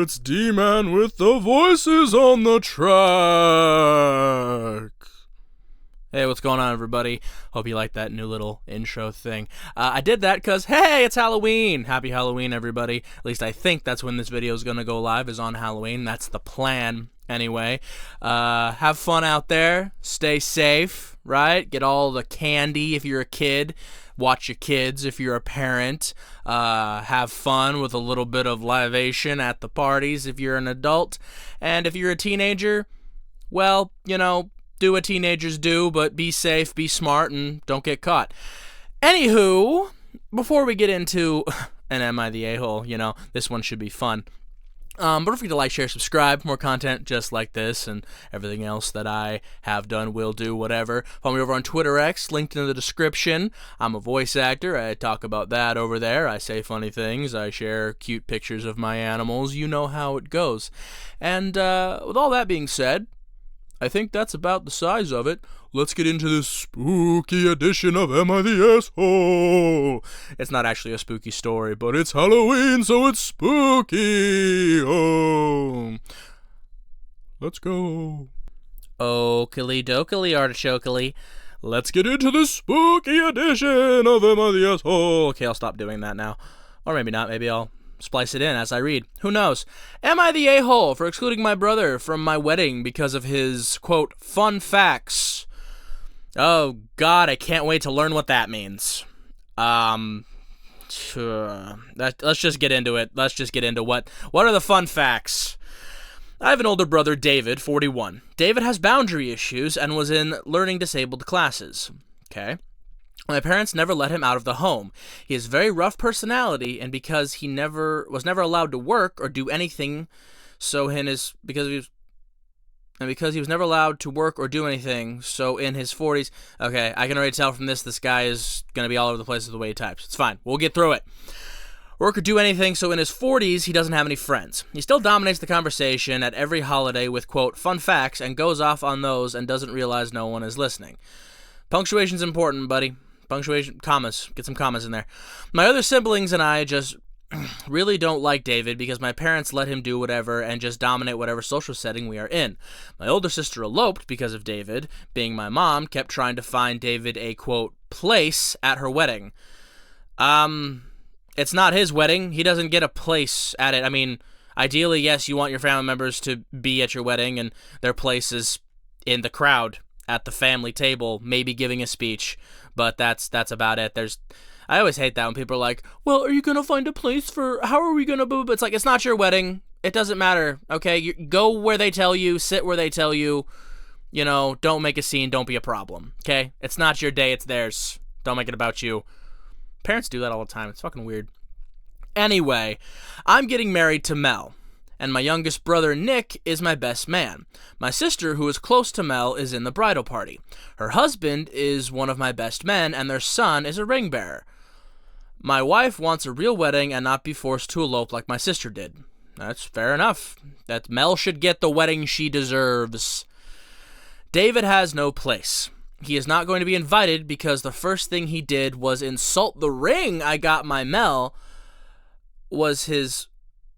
it's D-Man with the voices on the track. Hey, what's going on, everybody? Hope you like that new little intro thing. I did that because, hey, it's Halloween! Happy Halloween, everybody. At least I think that's when this video is going to go live, is on Halloween. That's the plan, anyway. Have fun out there. Stay safe, right? Get all the candy if you're a kid. Watch your kids if you're a parent. Have fun with a little bit of libation at the parties if you're an adult. And if you're a teenager, well, you know, do what teenagers do, but be safe, be smart, and don't get caught. Anywho, before we get into an Am I the A-hole, you know, this one should be fun. But don't forget to like, share, subscribe for more content just like this and everything else that I have done, will do, whatever. Follow me over on Twitter X, linked in the description. I'm a voice actor. I talk about that over there. I say funny things. I share cute pictures of my animals. You know how it goes. And with all that being said, I think that's about the size of it. Let's get into this spooky edition of Am I the Asshole? It's not actually a spooky story, but it's Halloween, so it's spooky. Oh, let's go. Okily dokily artichokily. Let's get into this spooky edition of Am I the Asshole? Okay, I'll stop doing that now. Or maybe not. Maybe I'll splice it in as I read. Who knows? Am I the a-hole for excluding my brother from my wedding because of his, quote, fun facts? Oh, God, I can't wait to learn what that means. Let's just get into it. Let's just get into what are the fun facts? I have an older brother, David, 41. David has boundary issues and was in learning disabled classes. Okay. My parents never let him out of the home. He has a very rough personality, and because he was never allowed to work or do anything, so in his 40s, okay, I can already tell from this guy is gonna be all over the place with the way he types. It's fine. We'll get through it. Work or do anything, so in his 40s, he doesn't have any friends. He still dominates the conversation at every holiday with, quote, fun facts, and goes off on those and doesn't realize no one is listening. Punctuation's important, buddy. Punctuation, commas. Get some commas in there. My other siblings and I just really don't like David because my parents let him do whatever and just dominate whatever social setting we are in. My older sister eloped because of David, being my mom kept trying to find David a, quote, place at her wedding. It's not his wedding. He doesn't get a place at it. I mean, ideally, yes, you want your family members to be at your wedding and their place is in the crowd at the family table, maybe giving a speech, but that's about it. I always hate that when people are like, well, are you going to find a place for, how are we going to, it's like, it's not your wedding. It doesn't matter, okay? You go where they tell you, sit where they tell you, you know, don't make a scene, don't be a problem, okay? It's not your day, it's theirs. Don't make it about you. Parents do that all the time. It's fucking weird. Anyway, I'm getting married to Mel, and my youngest brother, Nick, is my best man. My sister, who is close to Mel, is in the bridal party. Her husband is one of my best men, and their son is a ring bearer. My wife wants a real wedding and not be forced to elope like my sister did. That's fair enough. That Mel should get the wedding she deserves. David has no place. He is not going to be invited because the first thing he did was insult the ring I got my Mel was his...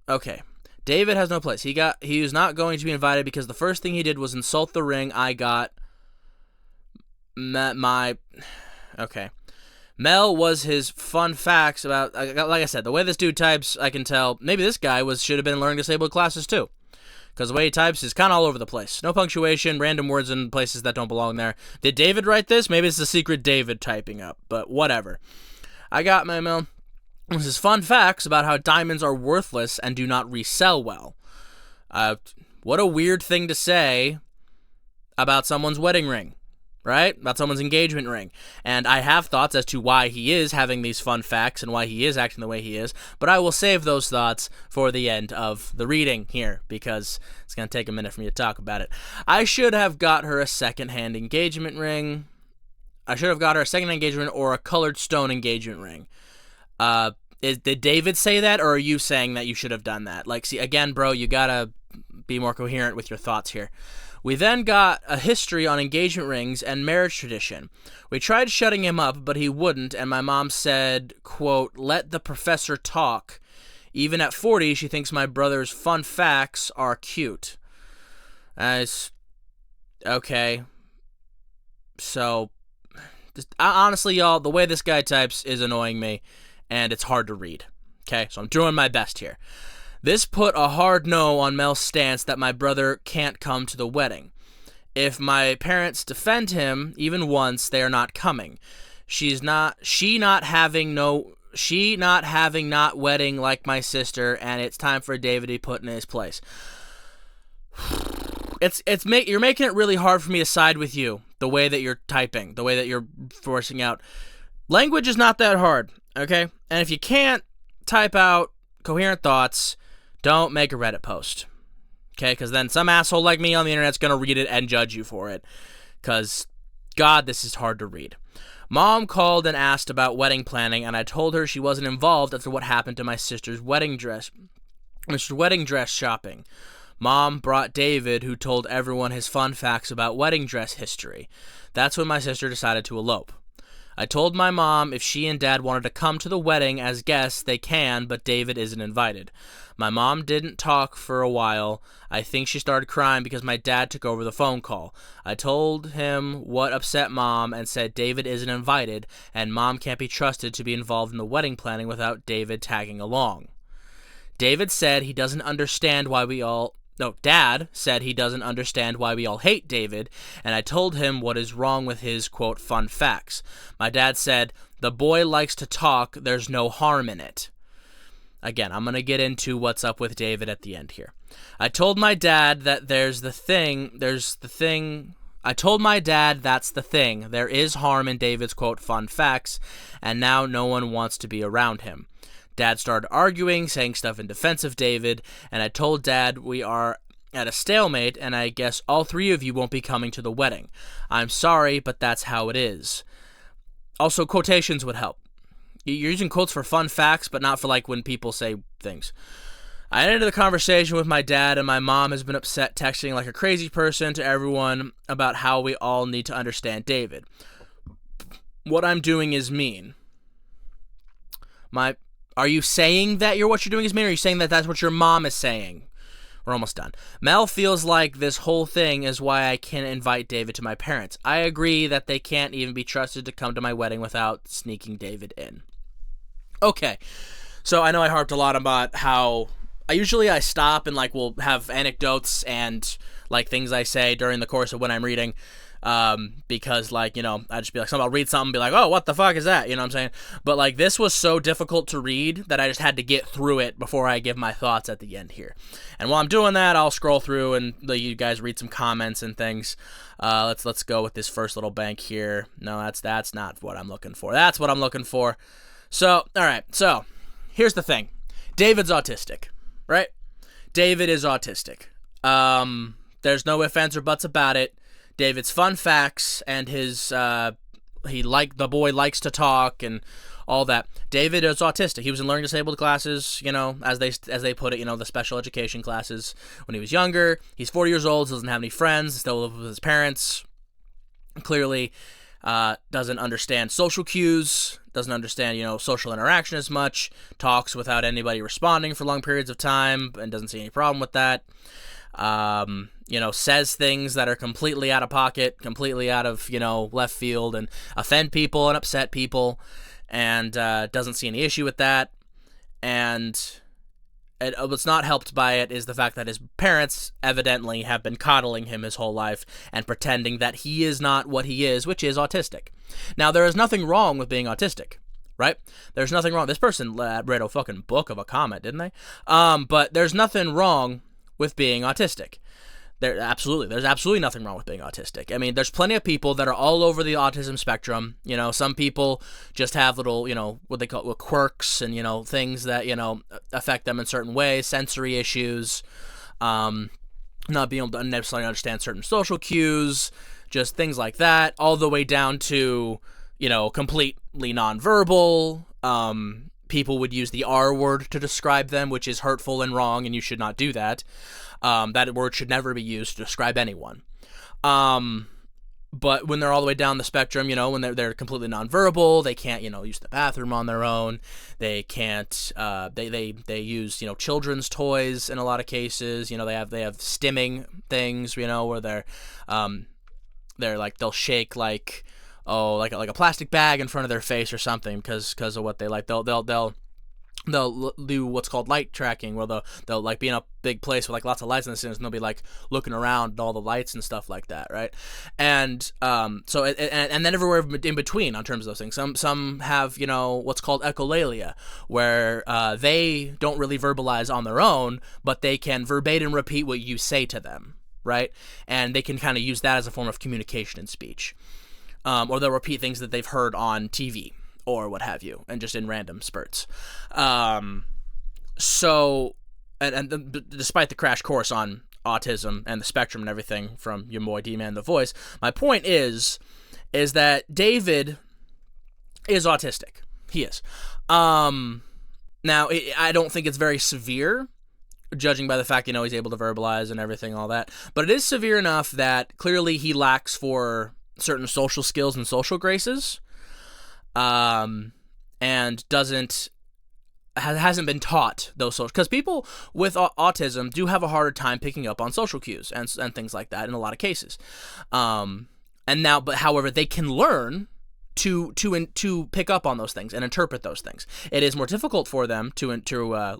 Okay. David has no place. He is not going to be invited because the first thing he did was insult the ring I got okay. Mel was his fun facts about, like I said, the way this dude types, I can tell, maybe this guy should have been in learning disabled classes too. Because the way he types is kind of all over the place. No punctuation, random words in places that don't belong there. Did David write this? Maybe it's the secret David typing up, but whatever. I got my Mel. This is fun facts about how diamonds are worthless and do not resell well. What a weird thing to say about someone's wedding ring, right? About someone's engagement ring. And I have thoughts as to why he is having these fun facts and why he is acting the way he is, but I will save those thoughts for the end of the reading here because it's going to take a minute for me to talk about it. I should have got her a second-hand engagement ring. I should have got her a second-hand engagement or a colored stone engagement ring. Did David say that, or are you saying that you should have done that? Like, see, again, bro, you gotta be more coherent with your thoughts here. We then got a history on engagement rings and marriage tradition. We tried shutting him up, but he wouldn't, and my mom said, quote, let the professor talk, Even at 40, she thinks my brother's fun facts are cute. Okay. So, honestly, y'all, the way this guy types is annoying me, and it's hard to read. Okay, so I'm doing my best here. This put a hard no on Mel's stance that my brother can't come to the wedding. If my parents defend him even once, they are not coming. She not having not wedding like my sister, and it's time for David to be put in his place. You're making it really hard for me to side with you, the way that you're typing, the way that you're forcing out. Language is not that hard, okay? And if you can't type out coherent thoughts, don't make a Reddit post, okay? Because then some asshole like me on the internet's going to read it and judge you for it. Because, God, this is hard to read. Mom called and asked about wedding planning, and I told her she wasn't involved after what happened to my sister's wedding dress shopping. Mom brought David, who told everyone his fun facts about wedding dress history. That's when my sister decided to elope. I told my mom if she and Dad wanted to come to the wedding as guests, they can, but David isn't invited. My mom didn't talk for a while. I think she started crying because my dad took over the phone call. I told him what upset Mom and said David isn't invited, and Mom can't be trusted to be involved in the wedding planning without David tagging along. Dad said he doesn't understand why we all hate David, and I told him what is wrong with his, quote, fun facts. My dad said, the boy likes to talk, there's no harm in it. Again, I'm going to get into what's up with David at the end here. I told my dad that I told my dad that's the thing. There is harm in David's, quote, fun facts, and now no one wants to be around him. Dad started arguing, saying stuff in defense of David, and I told Dad we are at a stalemate, and I guess all three of you won't be coming to the wedding. I'm sorry, but that's how it is. Also, quotations would help. You're using quotes for fun facts, but not for like when people say things. I ended the conversation with my dad, and my mom has been upset, texting like a crazy person to everyone about how we all need to understand David. What I'm doing is mean. Are you saying that what you're doing is mean, or are you saying that that's what your mom is saying? We're almost done. Mel feels like this whole thing is why I can't invite David to my parents. I agree that they can't even be trusted to come to my wedding without sneaking David in. Okay, so I know I harped a lot about how I stop and like will have anecdotes and like things I say during the course of when I'm reading. Because like, you know, I'd just be like, I'll read something and be like, oh, what the fuck is that? You know what I'm saying? But like, this was so difficult to read that I just had to get through it before I give my thoughts at the end here. And while I'm doing that, I'll scroll through and let you guys read some comments and things. Let's go with this first little bank here. No, that's not what I'm looking for. That's what I'm looking for. So, all right. So here's the thing. David's autistic, right? David is autistic. There's no ifs, ands, or buts about it. David's fun facts and his the boy likes to talk and all that. David is autistic. He was in learning disabled classes, you know, as they put it, you know, the special education classes when he was younger. He's 40 years old, doesn't have any friends, still lives with his parents. Clearly doesn't understand social cues, doesn't understand, you know, social interaction as much, talks without anybody responding for long periods of time and doesn't see any problem with that. You know, says things that are completely out of pocket, completely out of, you know, left field and offend people and upset people, and doesn't see any issue with that. And what's not helped by it is the fact that his parents evidently have been coddling him his whole life and pretending that he is not what he is, which is autistic. Now, there is nothing wrong with being autistic, right? There's nothing wrong. This person read a fucking book of a comment, didn't they? But there's nothing wrong with being autistic. There's absolutely nothing wrong with being autistic. I mean, there's plenty of people that are all over the autism spectrum. You know, some people just have little, you know, what they call quirks and, you know, things that, you know, affect them in certain ways, sensory issues, not being able to necessarily understand certain social cues, just things like that, all the way down to, you know, completely nonverbal. People would use the R word to describe them, which is hurtful and wrong, and you should not do that. That word should never be used to describe anyone. But when they're all the way down the spectrum, when they're completely nonverbal, they can't, use the bathroom on their own. They can't. They use children's toys in a lot of cases. They have stimming things. Where they're like they'll shake like like a plastic bag in front of their face or something because of what they like. They'll do what's called light tracking, where they'll like be in a big place with like lots of lights in the ceiling, and they'll be like looking around at all the lights and stuff like that, right? And so and then everywhere in between on terms of those things. Some have what's called echolalia, where they don't really verbalize on their own, but they can verbatim repeat what you say to them, right? And they can kind of use that as a form of communication in speech, or they'll repeat things that they've heard on TV or what have you, and just in random spurts. So, despite the crash course on autism and the spectrum and everything from your boy Dman The Voice, my point is that David is autistic. He is. Now, I don't think it's very severe, judging by the fact, he's able to verbalize and everything, all that. But it is severe enough that clearly he lacks for certain social skills and social graces. And hasn't been taught those social, because people with autism do have a harder time picking up on social cues and things like that in a lot of cases. But however, they can learn to pick up on those things and interpret those things. It is more difficult for them to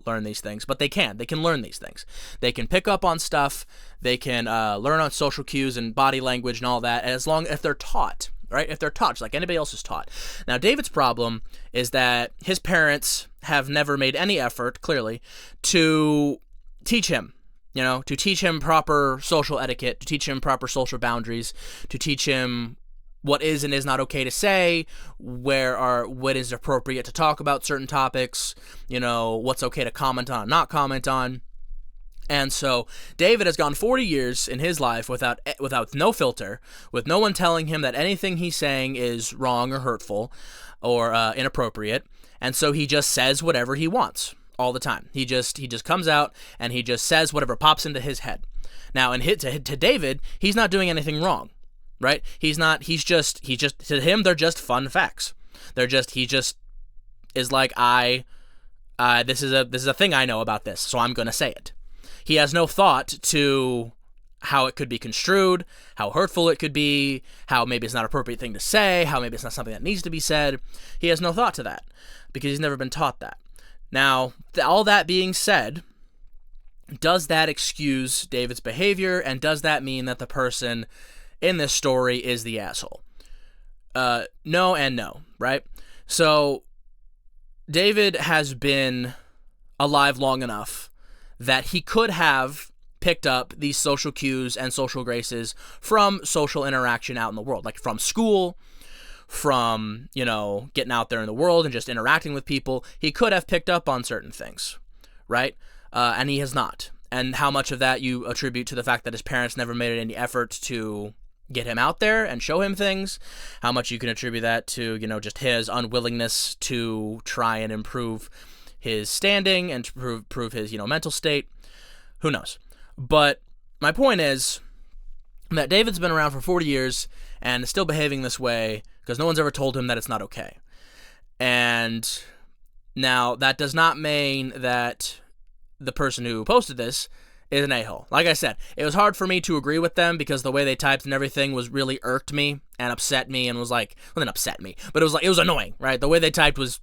learn these things, but they can learn these things. They can pick up on stuff. They can learn on social cues and body language and all that, as long as they're taught. Right? If they're taught, just like anybody else is taught. Now, David's problem is that his parents have never made any effort, clearly, to teach him, to teach him proper social etiquette, to teach him proper social boundaries, to teach him what is and is not okay to say, what is appropriate to talk about certain topics, what's okay to comment on and not comment on. And so David has gone 40 years in his life without no filter, with no one telling him that anything he's saying is wrong or hurtful or inappropriate. And so he just says whatever he wants all the time. He just comes out and he just says whatever pops into his head. Now, to David, he's not doing anything wrong, right? He just to him, they're just fun facts. He just is like, this is a thing I know about this, so I'm going to say it. He has no thought to how it could be construed, how hurtful it could be, how maybe it's not an appropriate thing to say, how maybe it's not something that needs to be said. He has no thought to that because he's never been taught that. Now, all that being said, does that excuse David's behavior, and does that mean that the person in this story is the asshole? No and no, right? So, David has been alive long enough that he could have picked up these social cues and social graces from social interaction out in the world, like from school, from, getting out there in the world and just interacting with people. He could have picked up on certain things, right? And he has not. And how much of that you attribute to the fact that his parents never made any effort to get him out there and show him things, how much you can attribute that to, just his unwillingness to try and improve his standing and to prove his, mental state. Who knows? But my point is that David's been around for 40 years and is still behaving this way because no one's ever told him that it's not okay. And now that does not mean that the person who posted this is an a-hole. Like I said, it was hard for me to agree with them because the way they typed and everything was really irked me and upset me and was like, well, didn't upset me, but it was annoying, right? The way they typed was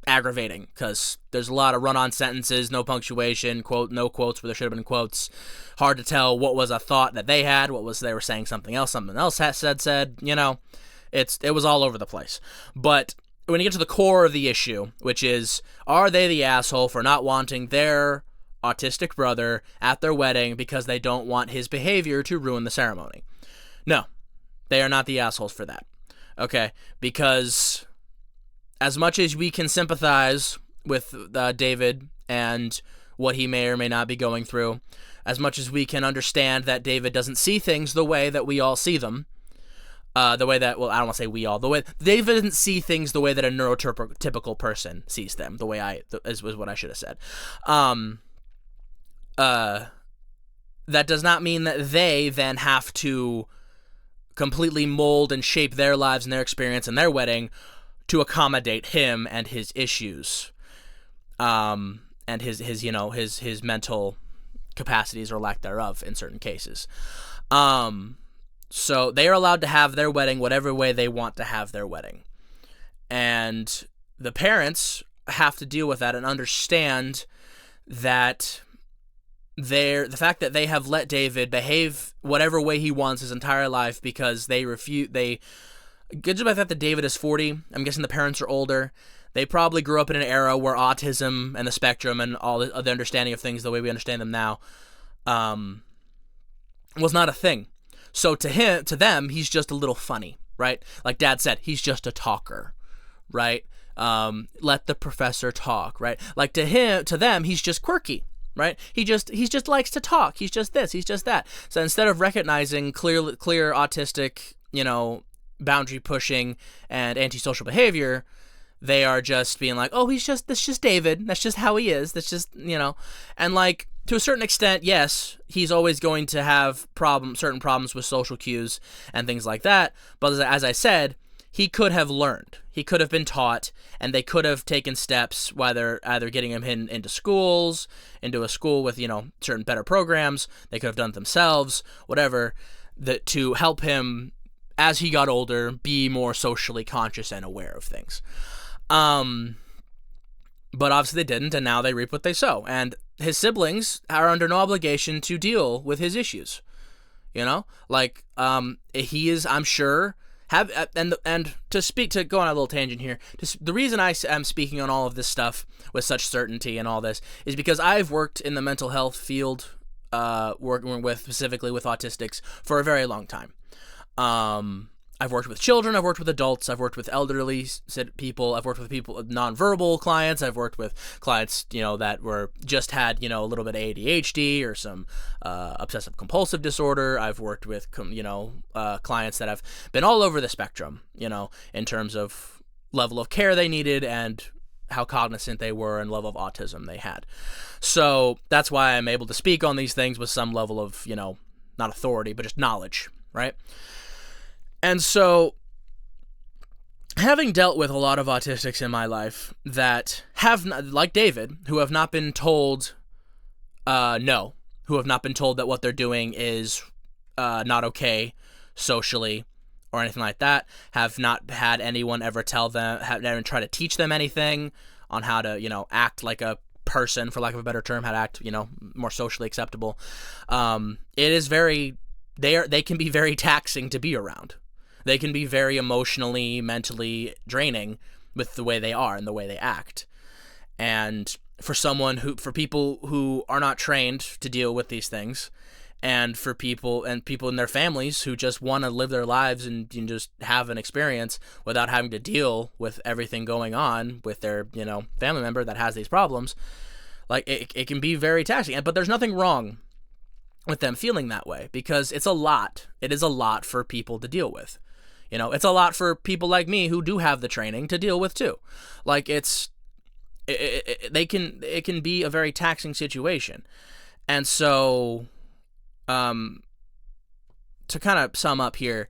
aggravating because there's a lot of run-on sentences, no punctuation, no quotes where there should have been quotes. Hard to tell what was a thought that they had, they were saying something else said. It was all over the place. But when you get to the core of the issue, which is, are they the asshole for not wanting their autistic brother at their wedding because they don't want his behavior to ruin the ceremony? No, they are not the assholes for that. Okay, because as much as we can sympathize with David and what he may or may not be going through, as much as we can understand that David doesn't see things the way that we all see them, I don't want to say we all, the way David doesn't see things the way that a neurotypical person sees them, the way is what I should have said. That does not mean that they then have to completely mold and shape their lives and their experience and their wedding to accommodate him and his issues, and his mental capacities or lack thereof in certain cases. So they are allowed to have their wedding whatever way they want to have their wedding. And the parents have to deal with that and understand that the fact that they have let David behave whatever way he wants his entire life because judging by the fact that David is 40, I'm guessing the parents are older. They probably grew up in an era where autism and the spectrum and all the understanding of things the way we understand them now was not a thing. So to them, he's just a little funny, right? Like Dad said, he's just a talker, right? Let the professor talk, right? Like to them, he's just quirky, right? He just likes to talk. He's just this, he's just that. So instead of recognizing clear autistic, boundary pushing and antisocial behavior, they are just being like, oh, that's just David. That's just how he is. That's just, and like, to a certain extent, yes, he's always going to have certain problems with social cues and things like that. But as I said, he could have learned. He could have been taught, and they could have taken steps, whether either getting him into a school with, certain better programs. They could have done it themselves, whatever, to help him as he got older be more socially conscious and aware of things. But obviously they didn't, and now they reap what they sow. And his siblings are under no obligation to deal with his issues. He is, I'm sure, and to go on a little tangent here. The reason I am speaking on all of this stuff with such certainty and all this is because I've worked in the mental health field, working specifically with autistics for a very long time. I've worked with children, I've worked with adults, I've worked with elderly people, I've worked with people, nonverbal clients, I've worked with clients, that just had, a little bit of ADHD or some obsessive compulsive disorder. I've worked with, clients that have been all over the spectrum, in terms of level of care they needed and how cognizant they were and level of autism they had. So that's why I'm able to speak on these things with some level of, not authority, but just knowledge, right? And so, having dealt with a lot of autistics in my life that have, like David, who have not been told no, who have not been told that what they're doing is not okay socially or anything like that, have not had anyone ever tell them, have never try to teach them anything on how to, act like a person, for lack of a better term, how to act, more socially acceptable. It is they can be very taxing to be around. They can be very emotionally, mentally draining with the way they are and the way they act. And for people who are not trained to deal with these things, and for people in their families who just want to live their lives and just have an experience without having to deal with everything going on with their, family member that has these problems, like it can be very taxing. But there's nothing wrong with them feeling that way, because it's a lot. It is a lot for people to deal with. It's a lot for people like me who do have the training to deal with too. Like it can be a very taxing situation. And so, to kind of sum up here,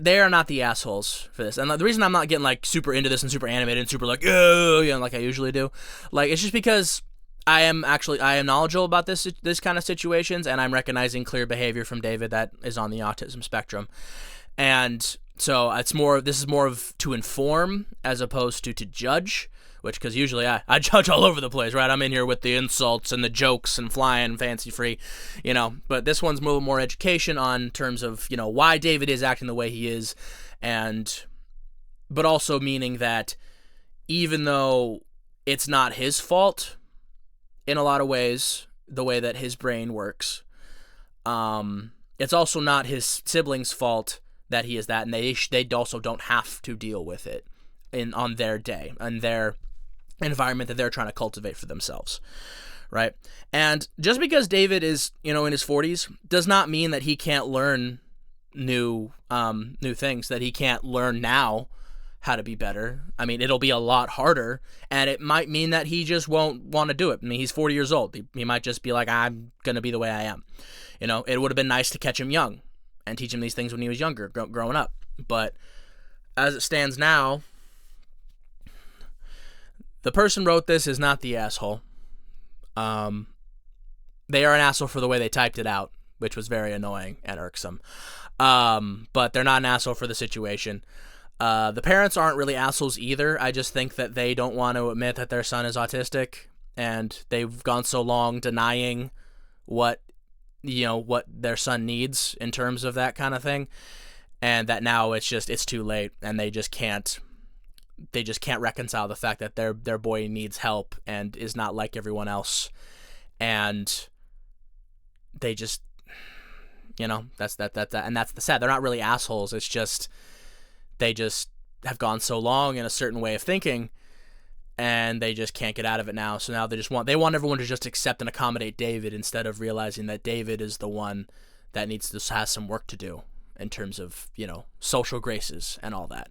they are not the assholes for this. And the reason I'm not getting like super into this and super animated and super like, like I usually do, like, it's just because I am knowledgeable about this kind of situations, and I'm recognizing clear behavior from David that is on the autism spectrum. And so this is more of to inform as opposed to judge, because usually I judge all over the place, right? I'm in here with the insults and the jokes and flying fancy free, but this one's more education on terms of, why David is acting the way he is, but also meaning that even though it's not his fault in a lot of ways, the way that his brain works, it's also not his siblings' fault that he is that, and they also don't have to deal with it on their day and their environment that they're trying to cultivate for themselves, right? And just because David is, in his 40s, does not mean that he can't learn new things, that he can't learn now how to be better. I mean, it'll be a lot harder, and it might mean that he just won't want to do it. I mean, he's 40 years old. He might just be like, I'm going to be the way I am. It would have been nice to catch him young and teach him these things when he was younger, growing up. But as it stands now, the person wrote this is not the asshole. They are an asshole for the way they typed it out, which was very annoying and irksome. But they're not an asshole for the situation. The parents aren't really assholes either. I just think that they don't want to admit that their son is autistic, and they've gone so long denying what their son needs in terms of that kind of thing, and that now it's too late, and they just can't reconcile the fact that their boy needs help and is not like everyone else, and they just, that's and that's the sad. They're not really assholes. It's just they just have gone so long in a certain way of thinking, and they just can't get out of it now. So now they want everyone to just accept and accommodate David, instead of realizing that David is the one that has some work to do in terms of, social graces and all that.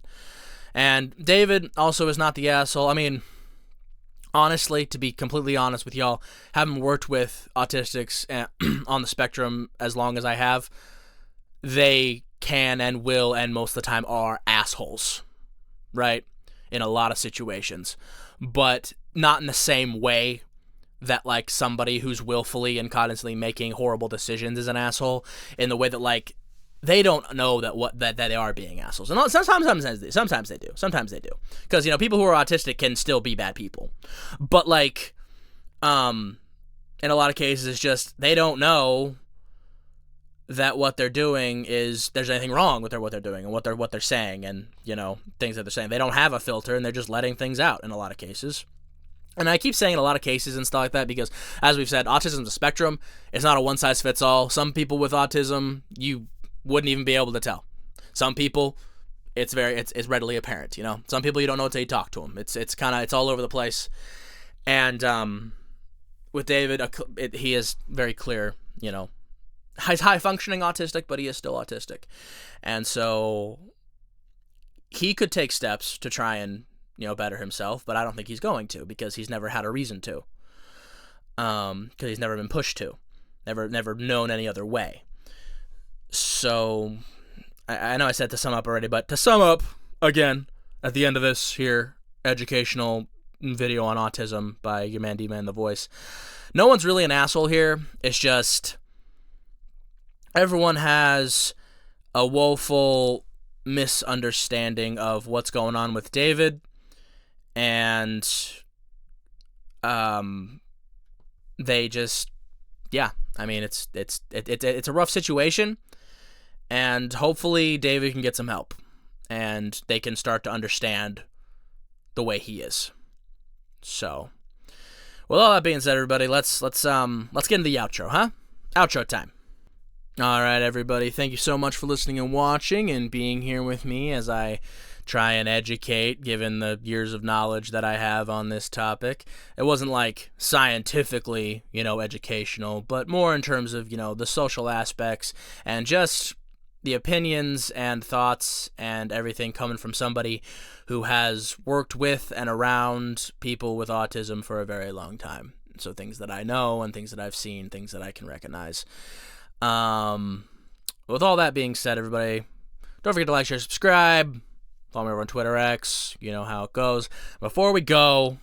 And David also is not the asshole. I mean, honestly, to be completely honest with y'all, having worked with autistics on the spectrum as long as I have, they can and will, and most of the time are, assholes, right? In a lot of situations. But not in the same way that, like, somebody who's willfully and constantly making horrible decisions is an asshole, in the way that, like, they don't know that they are being assholes. And sometimes they do. Because, people who are autistic can still be bad people. But, like, in a lot of cases, it's just they don't know that what they're doing there's anything wrong with what they're doing and what they're saying, and, things that they're saying. They don't have a filter, and they're just letting things out in a lot of cases. And I keep saying a lot of cases and stuff like that because, as we've said, autism is a spectrum. It's not a one-size-fits-all. Some people with autism, you wouldn't even be able to tell. Some people, it's readily apparent. Some people you don't know until you talk to them. It's all over the place. And with David, he is very clear. He's high-functioning autistic, but he is still autistic, and so he could take steps to try and better himself. But I don't think he's going to, because he's never had a reason to. Because he's never been pushed to, never known any other way. So, I know I said to sum up already, but to sum up, again, at the end of this here educational video on autism by your man Dman The Voice, no one's really an asshole here. It's just everyone has a woeful misunderstanding of what's going on with David, and they just, I mean, it's a rough situation. And hopefully David can get some help, and they can start to understand the way he is. So, with all that being said, everybody, let's get into the outro, huh? Outro time. All right, everybody. Thank you so much for listening and watching and being here with me as I try and educate, given the years of knowledge that I have on this topic. It wasn't like scientifically, educational, but more in terms of, the social aspects and just the opinions and thoughts and everything coming from somebody who has worked with and around people with autism for a very long time. So things that I know and things that I've seen, things that I can recognize. With all that being said, everybody, don't forget to like, share, subscribe. Follow me over on Twitter X. You know how it goes. Before we go,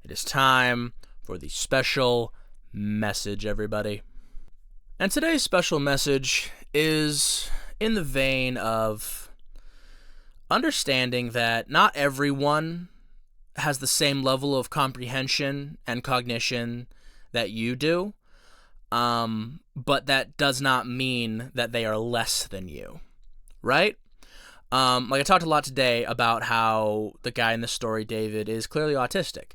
it is time for the special message, everybody. And today's special message is in the vein of understanding that not everyone has the same level of comprehension and cognition that you do, but that does not mean that they are less than you, right? Like I talked a lot today about how the guy in the story, David, is clearly autistic.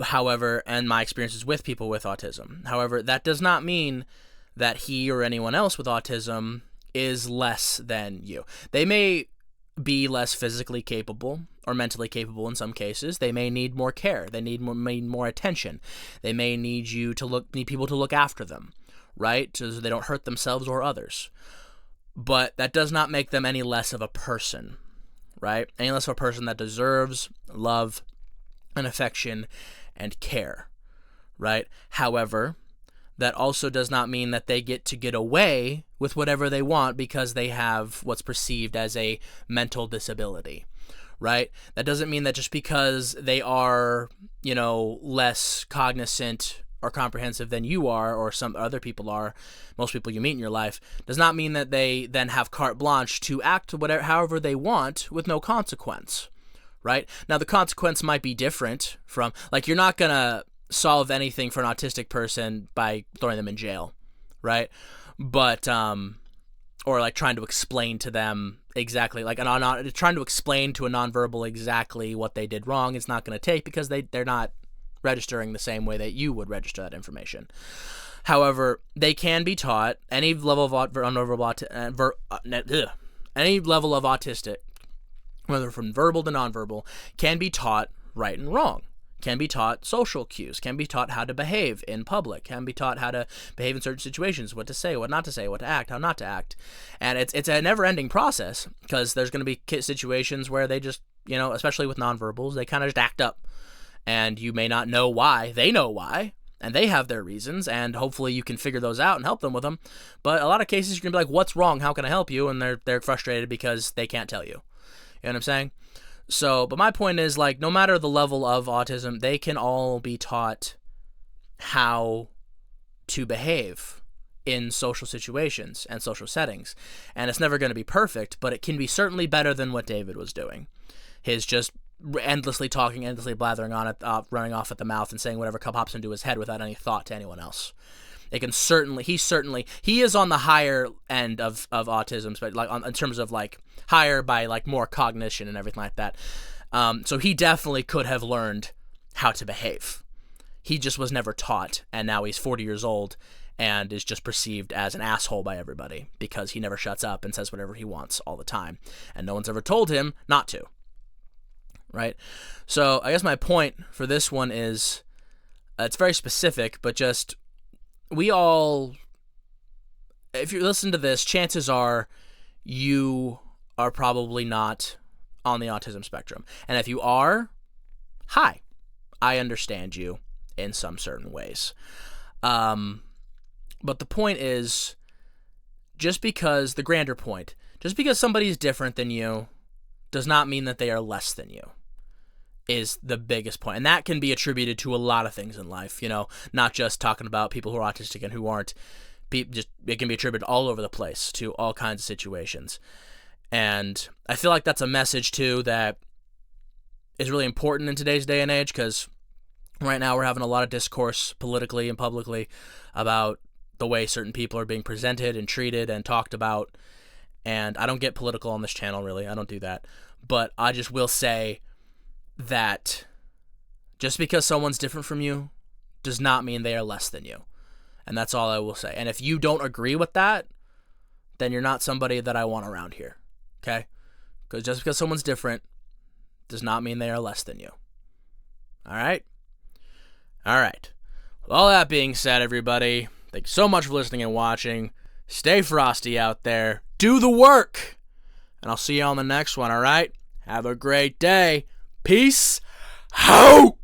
However, and my experiences with people with autism. However, that does not mean that he or anyone else with autism is less than you. They may be less physically capable or mentally capable in some cases. They may need more care. They need more attention. They may need people to look after them, right? So they don't hurt themselves or others. But that does not make them any less of a person, right? Any less of a person that deserves love and affection and care, right? However, that also does not mean that they get to get away with whatever they want because they have what's perceived as a mental disability, right? That doesn't mean that just because they are, less cognizant or comprehensive than you are or some other people are, most people you meet in your life, does not mean that they then have carte blanche to act however they want with no consequence, right? Now, the consequence might be different from, like, you're not going to solve anything for an autistic person by throwing them in jail, right? But or like trying to explain to them exactly, like trying to explain to a nonverbal exactly what they did wrong is not going to take, because they're not registering the same way that you would register that information. However, they can be taught any level of any level of autistic, whether from verbal to nonverbal, can be taught right and wrong. Can be taught social cues, can be taught how to behave in public, can be taught how to behave in certain situations, what to say, what not to say, what to act, how not to act. And it's a never-ending process, because there's going to be situations where they just, especially with nonverbals, they kind of just act up. And you may not know why. They know why, and they have their reasons, and hopefully you can figure those out and help them with them. But a lot of cases, you're going to be like, what's wrong? How can I help you? And they're frustrated because they can't tell you. You know what I'm saying? So, but my point is, like, no matter the level of autism, they can all be taught how to behave in social situations and social settings. And it's never going to be perfect, but it can be certainly better than what David was doing. His just endlessly talking, endlessly blathering on it, running off at the mouth and saying whatever pops into his head without any thought to anyone else. It can he is on the higher end of autism, but like in terms of like higher by like more cognition and everything like that. So he definitely could have learned how to behave. He just was never taught, and now he's 40 years old and is just perceived as an asshole by everybody because he never shuts up and says whatever he wants all the time, and no one's ever told him not to. Right? So I guess my point for this one is, it's very specific, but just, we all, if you listen to this, chances are you are probably not on the autism spectrum. And if you are, hi, I understand you in some certain ways. But the point is, the grander point, just because somebody's different than you does not mean that they are less than you, is the biggest point. And that can be attributed to a lot of things in life, not just talking about people who are autistic and who aren't. It can be attributed all over the place to all kinds of situations. And I feel like that's a message, too, that is really important in today's day and age, because right now we're having a lot of discourse politically and publicly about the way certain people are being presented and treated and talked about. And I don't get political on this channel, really. I don't do that. But I just will say that just because someone's different from you does not mean they are less than you. And that's all I will say. And if you don't agree with that, then you're not somebody that I want around here. Okay? Because just because someone's different does not mean they are less than you. All right? All right. With all that being said, everybody, thank you so much for listening and watching. Stay frosty out there. Do the work. And I'll see you on the next one, all right? Have a great day. Peace out.